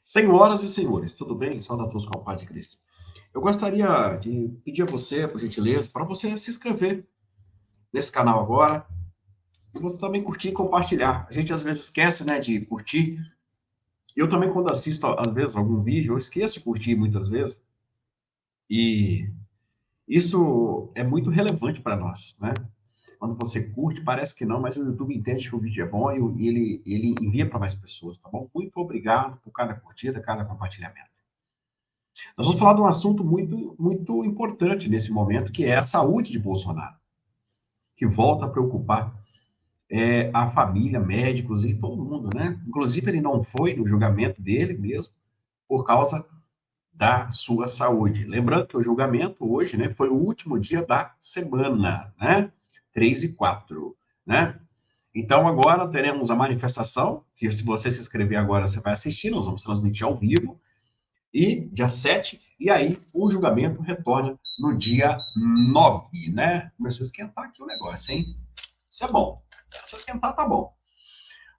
Senhoras e senhores, tudo bem? Saudações com a paz de Cristo. Eu gostaria de pedir a você, por gentileza, para você se inscrever nesse canal agora e você também curtir e compartilhar. A gente às vezes esquece, né, de curtir. Eu também, quando assisto, às vezes, algum vídeo, eu esqueço de curtir muitas vezes. E isso é muito relevante para nós, né? Quando você curte, parece que não, mas o YouTube entende que o vídeo é bom e ele envia para mais pessoas, tá bom? Muito obrigado por cada curtida, cada compartilhamento. Nós vamos falar de um assunto muito importante nesse momento, que é a saúde de Bolsonaro, que volta a preocupar a família, médicos e todo mundo, né? Inclusive, ele não foi no julgamento dele mesmo por causa da sua saúde. Lembrando que o julgamento hoje, né, foi o último dia da semana, né? 3 e 4, né? Então, agora teremos a manifestação, que se você se inscrever agora, você vai assistir, nós vamos transmitir ao vivo, e dia 7, e aí o julgamento retorna no dia 9, né? Começou a esquentar aqui o negócio, hein? Isso é bom. Começou a esquentar, tá bom.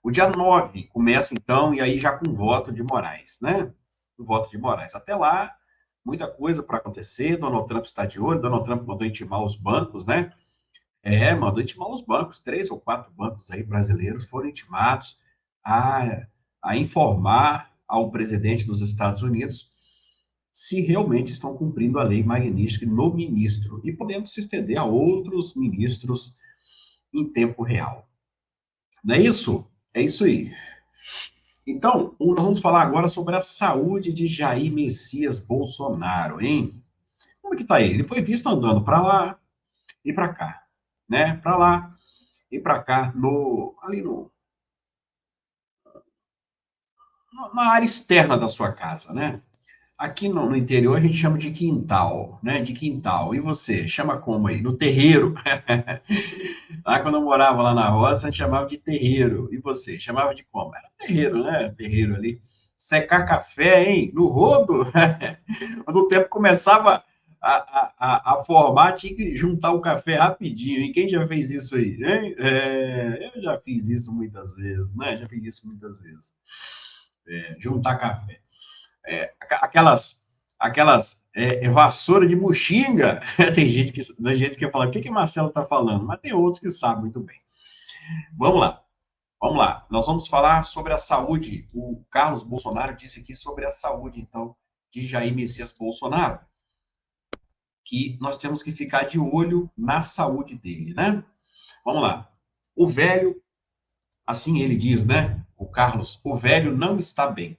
O dia 9 começa, então, e aí já com voto de Moraes, né? O voto de Moraes. Até lá, muita coisa para acontecer. Donald Trump está de olho. Donald Trump mandou intimar os bancos, né? Mandou intimar os bancos. 3 ou 4 bancos aí brasileiros foram intimados a, a informar ao presidente dos Estados Unidos se realmente estão cumprindo a lei Magnitsky no ministro, e podemos se estender a outros ministros em tempo real. Não é isso? É isso aí. Então, nós vamos falar agora sobre a saúde de Jair Messias Bolsonaro, hein? Como é que tá ele? Ele foi visto andando para lá e para cá, né? Para lá e para cá, ali na área externa da sua casa, né? Aqui no interior a gente chama de quintal, né? De quintal. E você, chama como aí? No terreiro. Lá quando eu morava lá na roça, a gente chamava de terreiro. E você, chamava de como? Era terreiro, né? Terreiro ali. Secar café, hein? No rodo. Quando o tempo começava a formar, tinha que juntar o café rapidinho. E quem já fez isso aí? Hein? Eu já fiz isso muitas vezes, né? Já fiz isso muitas vezes. Juntar café. Aquelas vassoura de muxinga. Tem gente que fala, o que Marcelo está falando? Mas tem outros que sabem muito bem. Vamos lá, vamos lá. Nós vamos falar sobre a saúde. O Carlos Bolsonaro disse aqui sobre a saúde, então, de Jair Messias Bolsonaro, que nós temos que ficar de olho na saúde dele, né? Vamos lá. O velho, assim ele diz, né? O Carlos, o velho não está bem.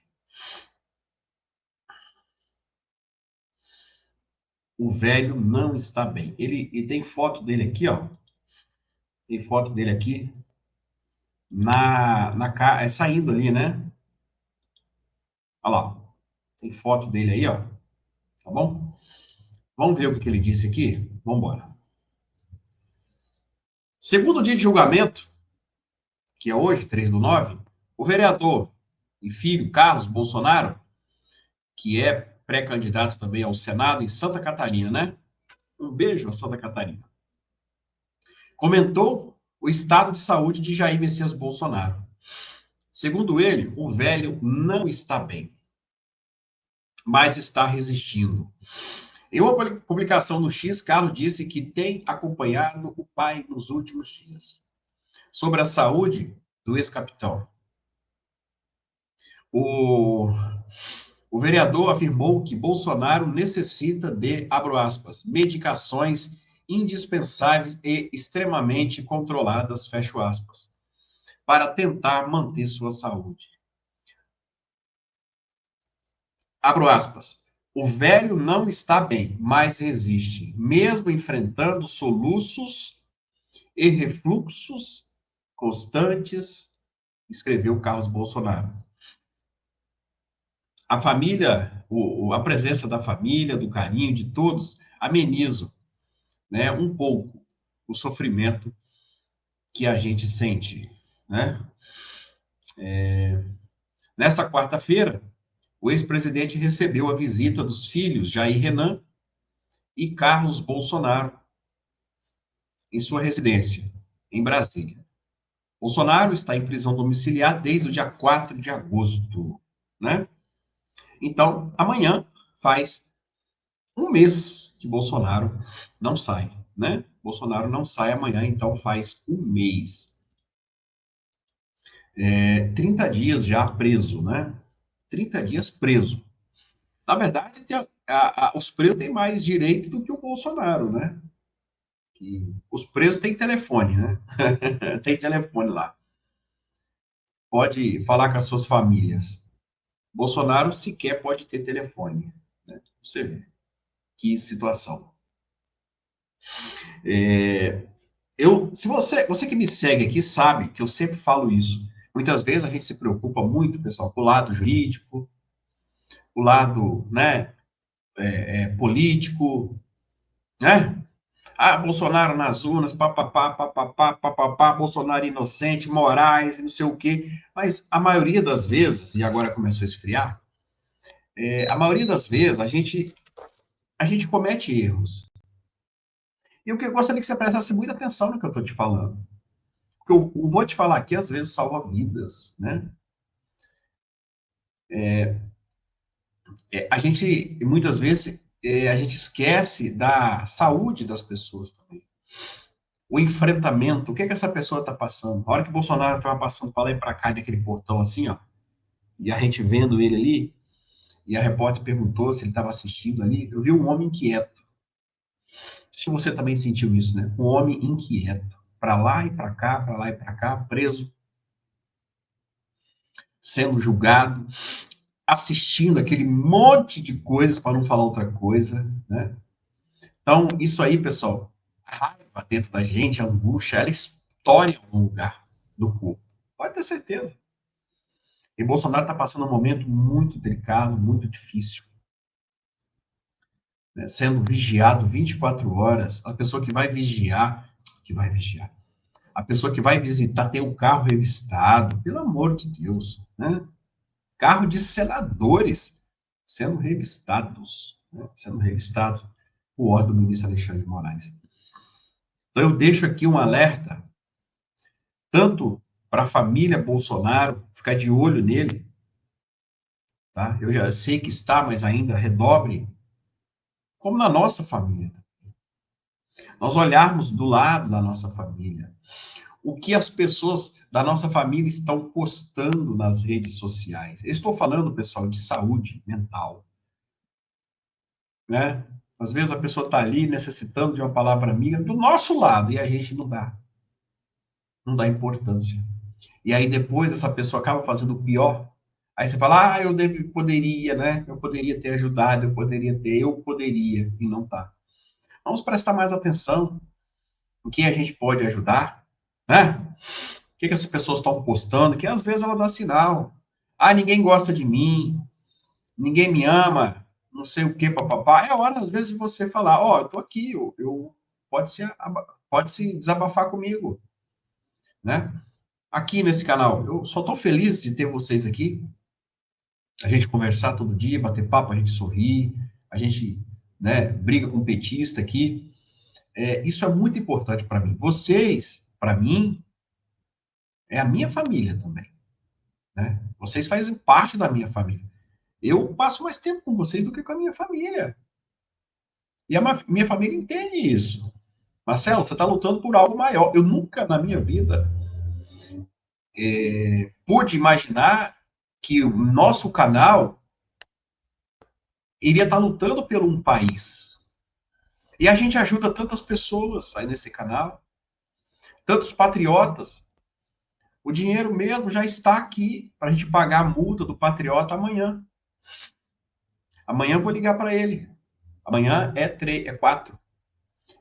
O velho não está bem. Ele tem foto dele aqui, ó. Tem foto dele aqui saindo ali, né? Olha lá. Tem foto dele aí, ó. Tá bom? Vamos ver o que ele disse aqui? Vamos embora. Segundo dia de julgamento, que é hoje, 3/9, o vereador e filho Carlos Bolsonaro, que é pré-candidato também ao Senado em Santa Catarina, né? Um beijo a Santa Catarina. Comentou o estado de saúde de Jair Messias Bolsonaro. Segundo ele, o velho não está bem, mas está resistindo. Em uma publicação no X, Carlos disse que tem acompanhado o pai nos últimos dias. Sobre a saúde do ex-capitão, o, o vereador afirmou que Bolsonaro necessita de, abro aspas, medicações indispensáveis e extremamente controladas, fecho aspas, para tentar manter sua saúde. Abro aspas. O velho não está bem, mas resiste, mesmo enfrentando soluços e refluxos constantes, escreveu Carlos Bolsonaro. A família, a presença da família, do carinho de todos, ameniza, né, um pouco o sofrimento que a gente sente, né? Nessa quarta-feira, o ex-presidente recebeu a visita dos filhos Jair Renan e Carlos Bolsonaro em sua residência, em Brasília. Bolsonaro está em prisão domiciliar desde o dia 4 de agosto, né? Então, amanhã faz um mês que Bolsonaro não sai, né? Bolsonaro não sai amanhã, então faz um mês. 30 dias já preso, né? 30 dias preso. Na verdade, os presos têm mais direito do que o Bolsonaro, né? Os presos têm telefone, né? Tem telefone lá. Pode falar com as suas famílias. Bolsonaro sequer pode ter telefone. Né? Você vê que situação. Se você que me segue aqui sabe que eu sempre falo isso. Muitas vezes a gente se preocupa muito, pessoal, com o lado jurídico, o lado, né, político, né? Ah, Bolsonaro nas urnas, papapá, papapá, papapá, Bolsonaro inocente, Moraes, não sei o quê. Mas a maioria das vezes, e agora começou a esfriar, a maioria das vezes a gente comete erros. E o que eu gostaria que você prestasse muita atenção no que eu estou te falando. Porque eu vou te falar aqui, às vezes, salva vidas, né? A gente, muitas vezes, a gente esquece da saúde das pessoas também. O enfrentamento, o que essa pessoa está passando? A hora que o Bolsonaro estava passando para lá e para cá, naquele portão assim, ó, e a gente vendo ele ali, e a repórter perguntou se ele estava assistindo ali, eu vi um homem inquieto. Se você também sentiu isso, né? Um homem inquieto, para lá e para cá, para lá e para cá, preso, sendo julgado, assistindo aquele monte de coisas, para não falar outra coisa, né? Então, isso aí, pessoal, a raiva dentro da gente, a angústia, ela estoura em algum lugar do corpo. Pode ter certeza. E Bolsonaro está passando um momento muito delicado, muito difícil, né? Sendo vigiado 24 horas. A pessoa que vai vigiar, a pessoa que vai visitar tem o carro revistado, pelo amor de Deus, né? Carro de senadores sendo revistados, né? Sendo revistado por ordem do ministro Alexandre de Moraes. Então eu deixo aqui um alerta, tanto para a família Bolsonaro, ficar de olho nele, tá? Eu já sei que está, mas ainda redobre, como na nossa família. Nós olharmos do lado da nossa família, o que as pessoas da nossa família estão postando nas redes sociais. Eu estou falando, pessoal, de saúde mental, né? Às vezes a pessoa está ali necessitando de uma palavra amiga do nosso lado e a gente não dá importância. E aí depois essa pessoa acaba fazendo o pior. Aí você fala, poderia, né? Eu poderia ter ajudado, eu poderia, e não tá. Vamos prestar mais atenção em quem a gente pode ajudar, né? O que essas pessoas estão postando, que às vezes ela dá sinal. Ah, ninguém gosta de mim, ninguém me ama, não sei o que, papapá. É hora, às vezes, de você falar, ó, eu tô aqui, pode se desabafar comigo, né? Aqui nesse canal, eu só tô feliz de ter vocês aqui, a gente conversar todo dia, bater papo, a gente sorrir, a gente, né, briga com um petista aqui. Isso é muito importante para mim. Vocês, para mim, é a minha família também, né? Vocês fazem parte da minha família. Eu passo mais tempo com vocês do que com a minha família. E a minha família entende isso. Marcelo, você está lutando por algo maior. Eu nunca na minha vida pude imaginar que o nosso canal iria estar lutando por um país. E a gente ajuda tantas pessoas aí nesse canal, tantos patriotas. O dinheiro mesmo já está aqui para a gente pagar a multa do patriota amanhã. Amanhã eu vou ligar para ele. Amanhã é 4.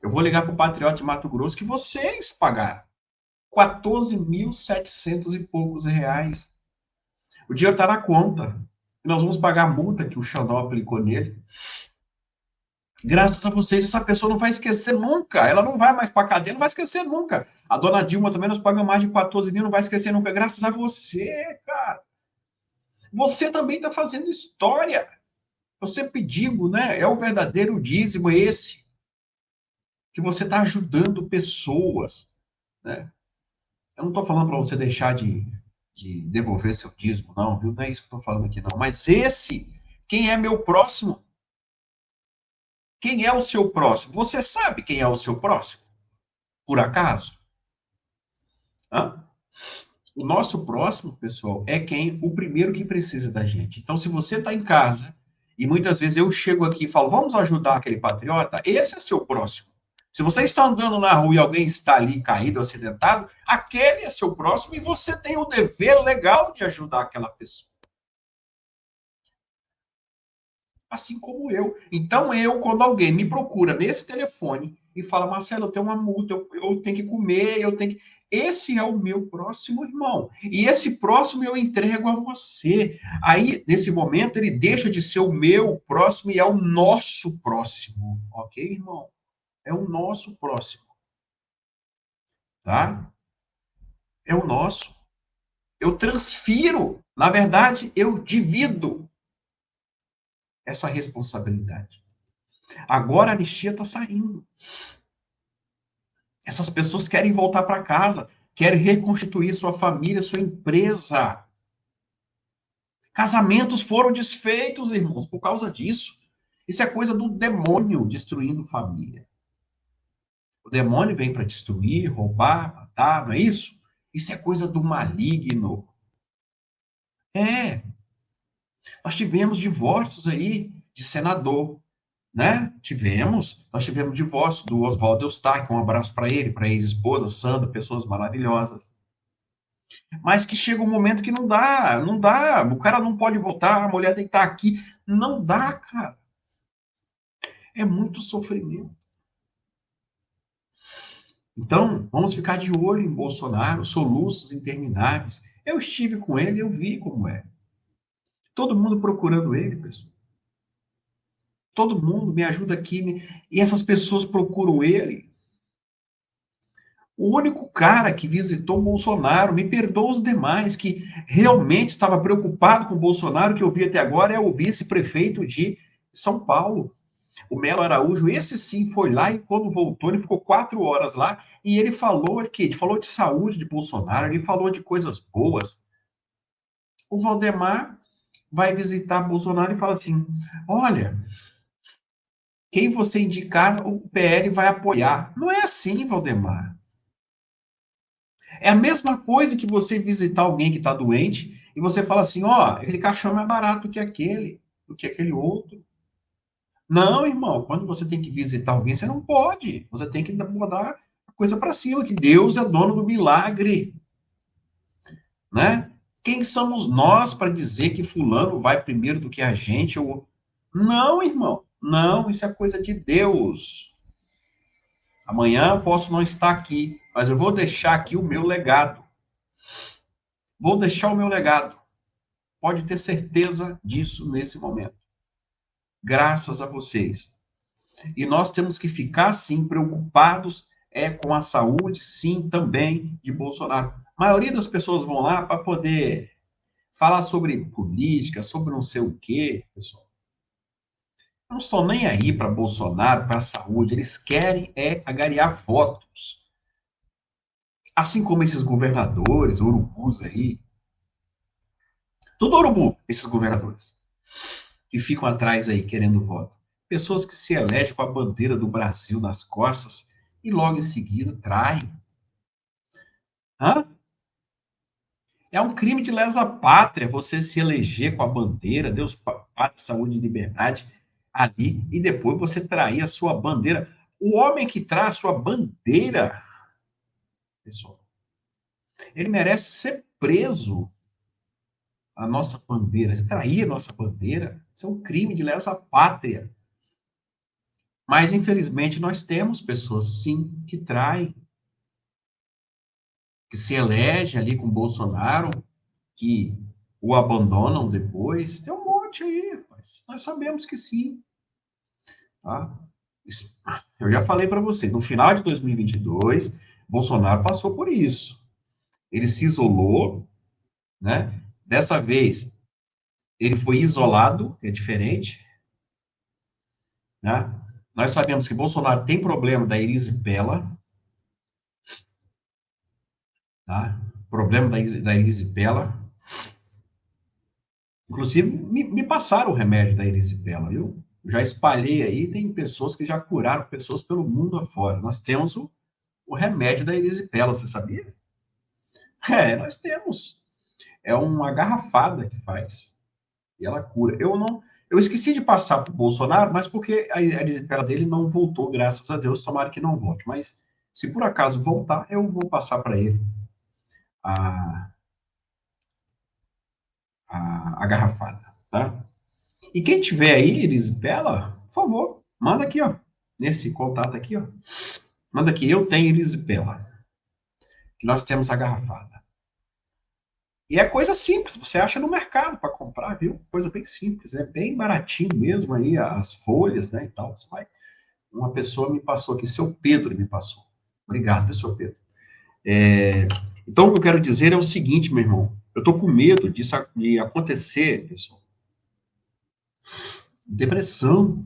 Eu vou ligar para o patriota de Mato Grosso que vocês pagaram. 14.700 e poucos reais. O dinheiro está na conta. E nós vamos pagar a multa que o Xandão aplicou nele. Graças a vocês, essa pessoa não vai esquecer nunca. Ela não vai mais para a cadeia, não vai esquecer nunca. A dona Dilma também nos paga mais de 14 mil, não vai esquecer nunca. Graças a você, cara. Você também está fazendo história. Eu sempre digo, né? É o verdadeiro dízimo esse. Que você está ajudando pessoas, né? Eu não estou falando para você deixar de devolver seu dízimo, não, viu? Não é isso que eu estou falando aqui, não. Mas esse Quem é meu próximo? Quem é o seu próximo? Você sabe quem é o seu próximo? Por acaso? Hã? O nosso próximo, pessoal, é quem o primeiro que precisa da gente. Então, se você está em casa e muitas vezes eu chego aqui e falo, vamos ajudar aquele patriota, esse é seu próximo. Se você está andando na rua e alguém está ali caído, acidentado, aquele é seu próximo e você tem o dever legal de ajudar aquela pessoa. Assim como eu. Então, quando alguém me procura nesse telefone e fala, Marcelo, eu tenho uma multa, eu tenho que comer, eu tenho que. Esse é o meu próximo irmão. E esse próximo eu entrego a você. Aí, nesse momento, ele deixa de ser o meu próximo e é o nosso próximo. Ok, irmão? É o nosso próximo. Tá? É o nosso. Eu transfiro. Na verdade, eu divido essa responsabilidade. Agora a anistia está saindo. Essas pessoas querem voltar para casa, querem reconstituir sua família, sua empresa. Casamentos foram desfeitos, irmãos, por causa disso. Isso é coisa do demônio destruindo família. O demônio vem para destruir, roubar, matar, não é isso? Isso é coisa do maligno. É, nós tivemos divórcios aí de senador, né? Nós tivemos divórcio do Oswaldo Eustáquio, um abraço para ele, para a ex-esposa Sandra, pessoas maravilhosas. Mas que chega um momento que não dá, não dá. O cara não pode voltar, a mulher tem que estar aqui. Não dá, cara. É muito sofrimento. Então, vamos ficar de olho em Bolsonaro, soluços intermináveis. Eu estive com ele, eu vi como é. Todo mundo procurando ele, pessoal. Todo mundo me ajuda aqui. E essas pessoas procuram ele. O único cara que visitou o Bolsonaro, me perdoa os demais, que realmente estava preocupado com o Bolsonaro, que eu vi até agora, é o vice-prefeito de São Paulo, o Melo Araújo. Esse sim foi lá e quando voltou, ele ficou 4 horas lá e ele falou que ele falou de saúde de Bolsonaro, ele falou de coisas boas. O Valdemar vai visitar Bolsonaro e fala assim: olha, quem você indicar, o PL vai apoiar. Não é assim, Valdemar. É a mesma coisa que você visitar alguém que está doente e você fala assim, ó, aquele caixão é mais barato do que aquele outro. Não, irmão, quando você tem que visitar alguém, você não pode. Você tem que mudar a coisa para cima, que Deus é dono do milagre, né? Quem somos nós para dizer que fulano vai primeiro do que a gente? Ou... Não, irmão, não, isso é coisa de Deus. Amanhã eu posso não estar aqui, mas eu vou deixar aqui o meu legado. Vou deixar o meu legado. Pode ter certeza disso nesse momento. Graças a vocês. E nós temos que ficar, sim, preocupados com a saúde, sim, também de Bolsonaro. A maioria das pessoas vão lá para poder falar sobre política, sobre não sei o quê, pessoal. Não estão nem aí para Bolsonaro, para a saúde. Eles querem agariar votos. Assim como esses governadores, urubus aí. Tudo urubu, esses governadores. Que ficam atrás aí querendo voto. Pessoas que se elegem com a bandeira do Brasil nas costas e logo em seguida traem. Hã? É um crime de lesa pátria você se eleger com a bandeira, Deus, pátria, saúde e liberdade ali, e depois você trair a sua bandeira. O homem que traz a sua bandeira, pessoal, ele merece ser preso. A nossa bandeira, trair a nossa bandeira, isso é um crime de lesa pátria. Mas, infelizmente, nós temos pessoas, sim, que traem, que se elegem ali com Bolsonaro, que o abandonam depois. Tem um monte aí, mas nós sabemos que sim. Tá? Eu já falei para vocês, no final de 2022, Bolsonaro passou por isso. Ele se isolou, né? Dessa vez, ele foi isolado, que é diferente, né? Nós sabemos que Bolsonaro tem problema da erisipela, tá? Problema da erisipela. Inclusive, me passaram o remédio da erisipela, viu? Já espalhei aí, tem pessoas que já curaram pessoas pelo mundo afora. Nós temos o remédio da erisipela, você sabia? É, nós temos. É uma garrafada que faz. E ela cura. Eu esqueci de passar para o Bolsonaro, mas porque a erisipela dele não voltou, graças a Deus, tomara que não volte. Mas se por acaso voltar, eu vou passar para ele a, a garrafada, tá? E quem tiver aí, erisipela, por favor, manda aqui, ó. Nesse contato aqui, ó. Manda aqui, eu tenho erisipela. Que nós temos a garrafada. E é coisa simples, você acha no mercado para comprar, viu? Coisa bem simples, é bem baratinho mesmo aí, as folhas, né, e tal. Uma pessoa me passou aqui, seu Pedro me passou. Obrigado, seu Pedro. Então, o que eu quero dizer é o seguinte, meu irmão. Eu tô com medo disso de acontecer, pessoal. Depressão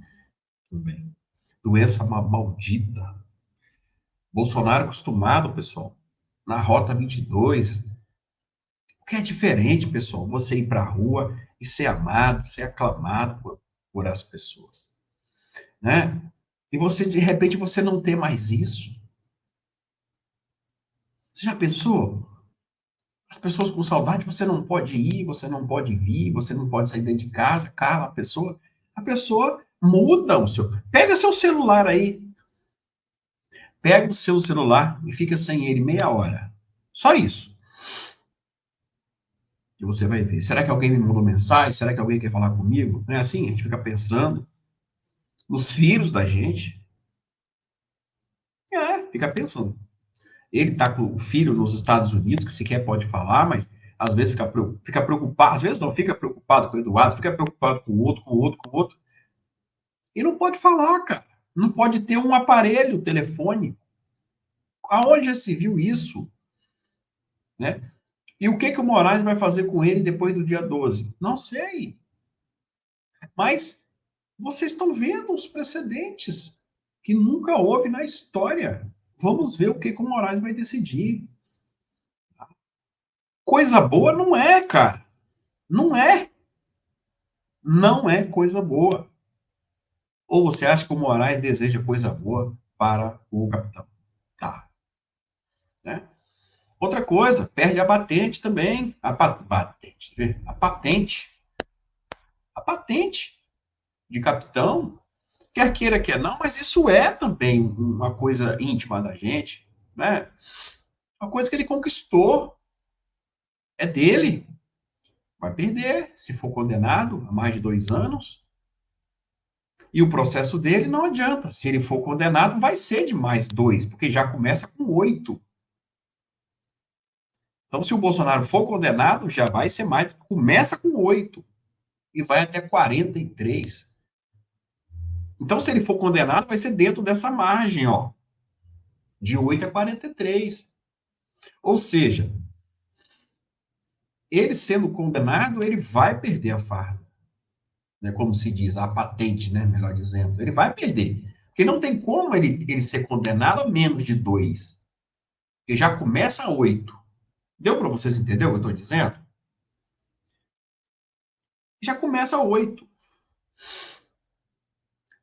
também. Doença maldita. Bolsonaro acostumado, pessoal, na Rota 22, o que é diferente, pessoal, você ir para a rua e ser amado, ser aclamado por as pessoas, né? E você, de repente, você não ter mais isso. Você já pensou? As pessoas com saudade, você não pode ir, você não pode vir, você não pode sair dentro de casa, cala a pessoa muda o seu. Pega seu celular aí, pega o seu celular e fica sem ele meia hora. Só isso. E você vai ver. Será que alguém me mandou mensagem? Será que alguém quer falar comigo? Não é assim? A gente fica pensando nos filhos da gente. Fica pensando. Ele está com o filho nos Estados Unidos, que sequer pode falar, mas às vezes fica preocupado, às vezes não fica preocupado com o Eduardo, fica preocupado com o outro, com o outro, com o outro. E não pode falar, cara. Não pode ter um aparelho telefônico. Aonde já se viu isso? Né? E o que o Moraes vai fazer com ele depois do dia 12? Não sei. Mas vocês estão vendo os precedentes que nunca houve na história. Vamos ver o que o Moraes vai decidir. Coisa boa não é, cara. Não é. Não é coisa boa. Ou você acha que o Moraes deseja coisa boa para o capitão? Tá. Né? Outra coisa, perde a patente também. A patente. A patente de capitão. Quer queira, quer não, mas isso é também uma coisa íntima da gente, né? Uma coisa que ele conquistou, é dele. Vai perder, se for condenado a mais de 2 anos. E o processo dele não adianta. Se ele for condenado, vai ser de mais 2, porque já começa com 8. Então, se o Bolsonaro for condenado, já vai ser mais. Começa com 8 e vai até 43. Então, se ele for condenado, vai ser dentro dessa margem, ó, de 8 a 43. Ou seja, ele sendo condenado, ele vai perder a farda, né? Como se diz, a patente, né? Melhor dizendo. Ele vai perder. Porque não tem como ele ser condenado a menos de 2. Porque já começa a 8. Deu para vocês entenderem o que eu estou dizendo? Já começa a 8.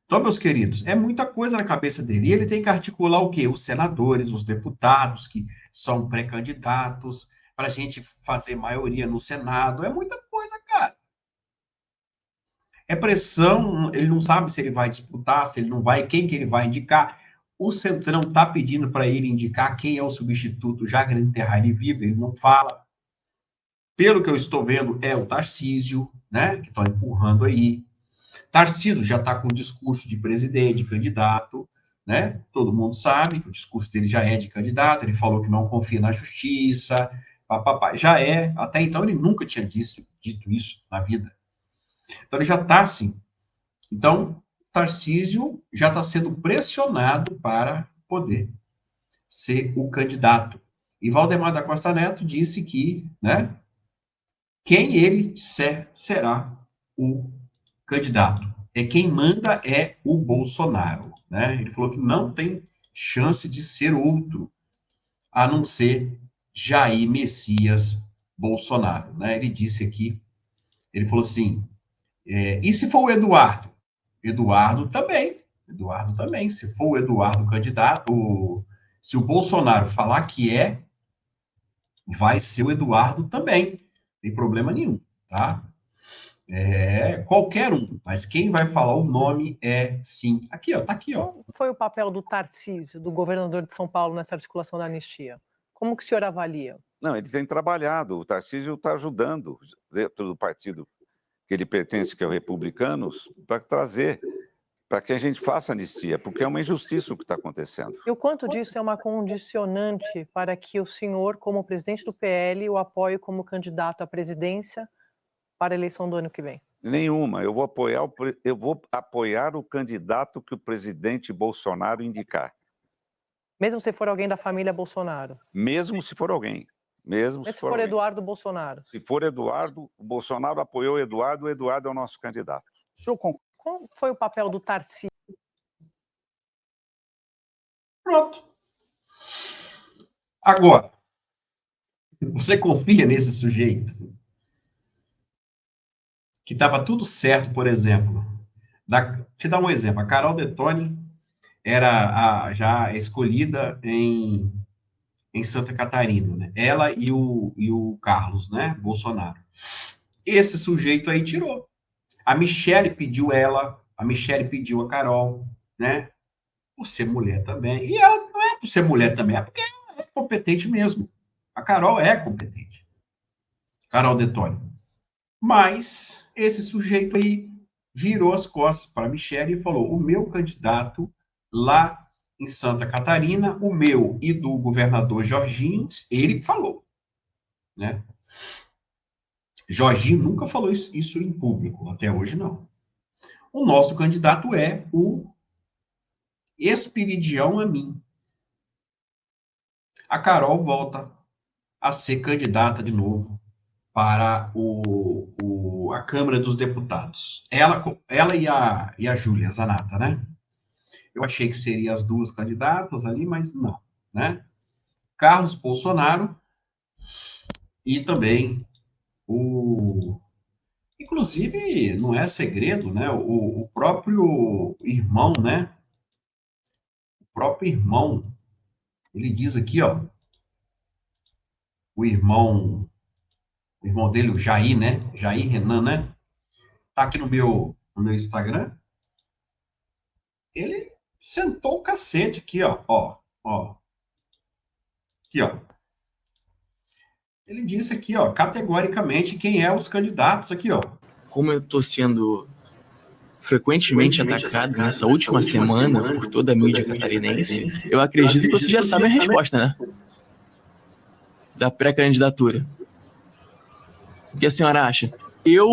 Então, meus queridos, é muita coisa na cabeça dele. E ele tem que articular o quê? Os senadores, os deputados, que são pré-candidatos, para a gente fazer maioria no Senado. É muita coisa, cara. É pressão, ele não sabe se ele vai disputar, se ele não vai, quem que ele vai indicar. O Centrão está pedindo para ele indicar quem é o substituto, já que ele enterrar ele vivo, ele não fala. Pelo que eu estou vendo, é o Tarcísio, né, que estão empurrando aí. Tarcísio já está com o discurso de presidente, de candidato, né? Todo mundo sabe que o discurso dele já é de candidato, ele falou que não confia na justiça, papapá. Já é, até então ele nunca tinha dito isso na vida. Então ele já está assim. Então, Tarcísio já está sendo pressionado para poder ser o candidato. E Valdemar da Costa Neto disse que, né, quem ele disser será o candidato. Quem manda é o Bolsonaro, né? Ele falou que não tem chance de ser outro, a não ser Jair Messias Bolsonaro, né? Ele disse aqui Ele falou assim, e se for o Eduardo? Eduardo também. Eduardo também. Se for o Eduardo candidato, se o Bolsonaro falar que vai ser o Eduardo também. Não tem problema nenhum, tá? Qualquer um, mas quem vai falar o nome sim. Aqui, ó, tá aqui, ó. Qual foi o papel do Tarcísio, do governador de São Paulo, nessa articulação da anistia? Como que o senhor avalia? Não, ele tem trabalhado, o Tarcísio está ajudando dentro do partido que ele pertence, que é o Republicanos, para trazer, para que a gente faça anistia, porque é uma injustiça o que está acontecendo. E o quanto disso é uma condicionante para que o senhor, como presidente do PL, o apoie como candidato à presidência para a eleição do ano que vem? Nenhuma. Eu vou apoiar o candidato que o presidente Bolsonaro indicar. Mesmo se for alguém da família Bolsonaro? Mesmo se for alguém. Mesmo se for alguém. Eduardo Bolsonaro? Se for Eduardo, o Bolsonaro apoiou o Eduardo é o nosso candidato. Qual foi o papel do Tarcísio? Pronto. Agora, você confia nesse sujeito? Que estava tudo certo, por exemplo. Te dar um exemplo. A Carol Detoni era já escolhida em Santa Catarina, né? Ela e o Carlos, né? Bolsonaro. Esse sujeito aí tirou. A Michelle pediu a Carol, né? Por ser mulher também. E ela não é por ser mulher também, é porque ela é competente mesmo. A Carol é competente. Carol Detoni. Mas esse sujeito aí virou as costas para a Michelle e falou: o meu candidato lá em Santa Catarina, o meu e do governador Jorginho, ele falou, né? Jorginho nunca falou isso em público, até hoje não. O nosso candidato é o Esperidião Amin. A Carol volta a ser candidata de novo para a Câmara dos Deputados. Ela e a Júlia Zanata, né? Eu achei que seriam as duas candidatas ali, mas não, né? Carlos Bolsonaro e também inclusive, não é segredo, né? O próprio irmão, né? O próprio irmão, ele diz aqui, ó, o irmão dele, o Jair, né? Jair Renan, né? Tá aqui no meu Instagram. Ele sentou o cacete aqui, ó. Aqui, ó. Ele disse aqui, ó, categoricamente quem é os candidatos aqui, ó. Como eu tô sendo frequentemente atacado nessa última semana por toda a mídia catarinense, eu acredito que vocês já sabem a resposta, né? Da pré-candidatura. O que a senhora acha? Eu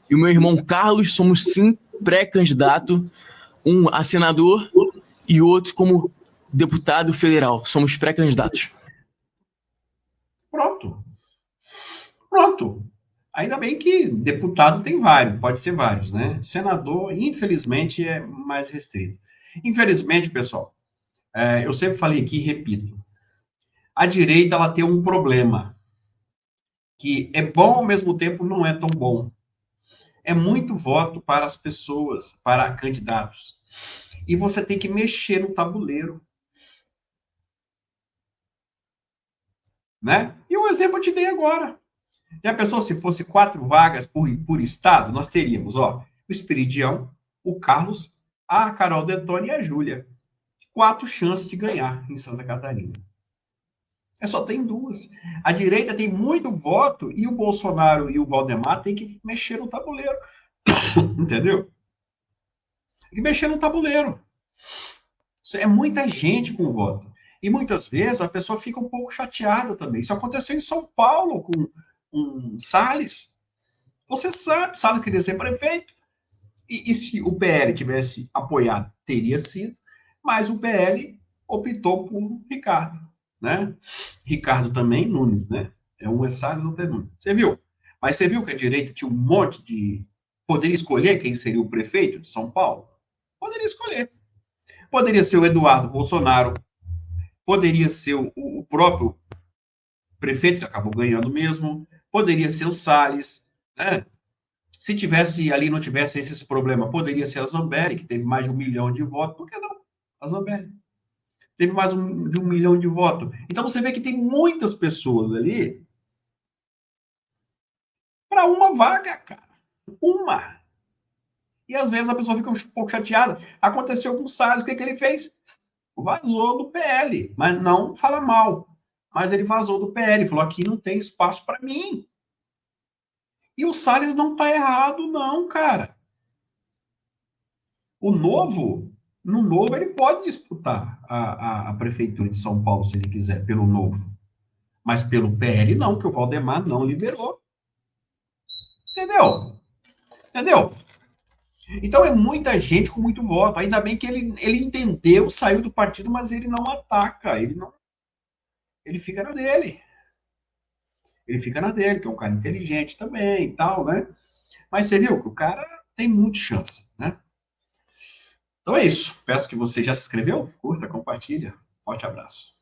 e o meu irmão Carlos somos, sim, pré-candidato, um a senador e outro como deputado federal. Somos pré-candidatos. Pronto. Ainda bem que deputado tem vários, pode ser vários, né? Senador, infelizmente, é mais restrito. Infelizmente, pessoal, eu sempre falei aqui e repito, a direita ela tem um problema, que é bom ao mesmo tempo não é tão bom. É muito voto para as pessoas, para candidatos. E você tem que mexer no tabuleiro. Né? E o exemplo eu te dei agora. Já pensou se fosse 4 vagas por estado? Nós teríamos, ó, o Esperidião, o Carlos, a Carol Detoni e a Júlia. 4 chances de ganhar em Santa Catarina. Só tem 2. A direita tem muito voto e o Bolsonaro e o Valdemar têm que mexer no tabuleiro. Entendeu? Tem que mexer no tabuleiro. Isso é muita gente com voto. E muitas vezes a pessoa fica um pouco chateada também. Isso aconteceu em São Paulo com Salles. Você sabe, Salles queria ser prefeito. E se o PL tivesse apoiado, teria sido. Mas o PL optou por Ricardo, né? Ricardo também, Nunes, né? Um é Salles, outro é Nunes. Você viu? Mas você viu que a direita tinha um monte de... Poderia escolher quem seria o prefeito de São Paulo? Poderia escolher. Poderia ser o Eduardo Bolsonaro, poderia ser o próprio prefeito, que acabou ganhando mesmo, poderia ser o Salles, né? Se tivesse ali, não tivesse esses problemas, poderia ser a Zambelli, que teve mais de 1 milhão de votos. Por que não? A Zambelli teve mais de 1 milhão de votos. Então você vê que tem muitas pessoas ali para uma vaga, cara. Uma. E às vezes a pessoa fica um pouco chateada. Aconteceu com o Salles, o que ele fez? Vazou do PL, mas não fala mal. Mas ele vazou do PL, falou: aqui não tem espaço para mim. E o Salles não está errado, não, cara. O Novo, no Novo, ele pode disputar a prefeitura de São Paulo, se ele quiser, pelo Novo. Mas pelo PL, não, que o Valdemar não liberou. Entendeu? Entendeu? Então é muita gente com muito voto. Ainda bem que ele entendeu, saiu do partido, mas ele não ataca. Ele fica na dele. Ele fica na dele, que é um cara inteligente também e tal, né? Mas você viu que o cara tem muita chance, né? Então é isso. Peço que você já se inscreveu, curta, compartilha. Forte abraço.